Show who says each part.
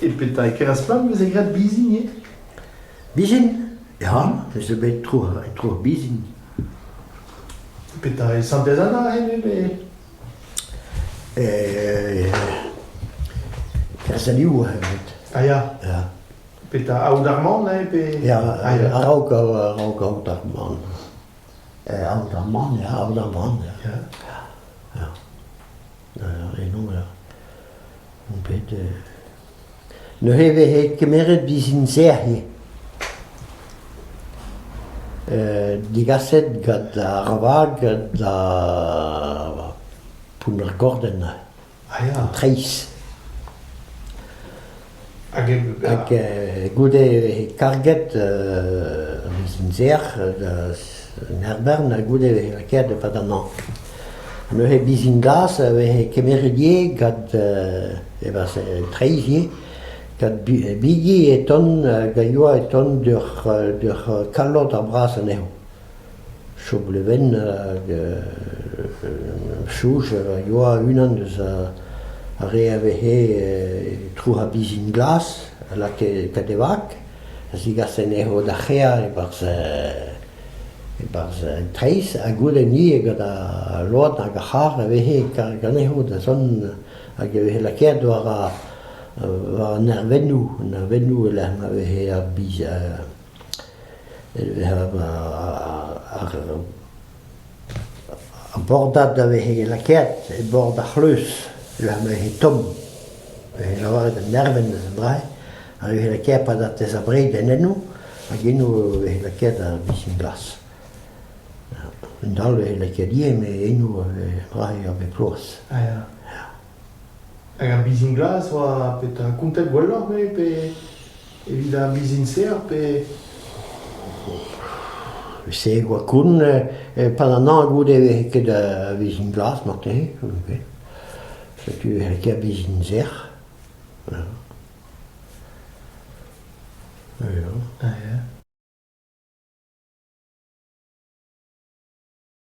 Speaker 1: Et peut-être que Rasplan, vous avez grave bisigné.
Speaker 2: Bizin? Ja, dus een beetje terug bizin.
Speaker 1: Peut-être 100 ans, hein,
Speaker 2: Dat is een nieuwe het.
Speaker 1: Ah ja.
Speaker 2: Ja.
Speaker 1: Peut-être Oudarmand, hein,
Speaker 2: Ja,
Speaker 1: ah ja.
Speaker 2: ook ouderman. Ouderman, ja, ouderman, ja.
Speaker 1: Ja.
Speaker 2: Ja, enorm, ja. Een beetje. Nu hebben we gemerkt bizin Sergi. Die gasset gaat Arvag, gaat Puner Gordon,
Speaker 1: Ah ja.
Speaker 2: Treis.
Speaker 1: Ja.
Speaker 2: Ik goede karget, bizin Serg, Nerbern, goede kerk van de naam. Nu heb bizin glas, we hebben gemerkt gaat, was Treis. Kad bigi et on gaioa et on dur kalot ar bras an eo. Chobleven chouj gaioa unan deus a re avehe trou ha bizin glas la kadevak. Zigas en eo da chea e barz treis a goude ni e gada load na gachar avehe gan eo da son a avehe la kea doar a nervennu eller vi har bordat da vi har laket borda chlus eller vi har tom vi har varit nerven som drej vi har laket på dat det så bred den ännu och nu vi har laket där bisin glas men då vi har laket det med ännu drej av plås.
Speaker 1: Ah ja. Un bisin glas, peut-être un contact voilà, mais évidemment bisin ser,
Speaker 2: Se quoi kun pendant gode vi que de bisin glas martin okay. Så tu har ikke bisin ser. Ja.
Speaker 1: Ah ja.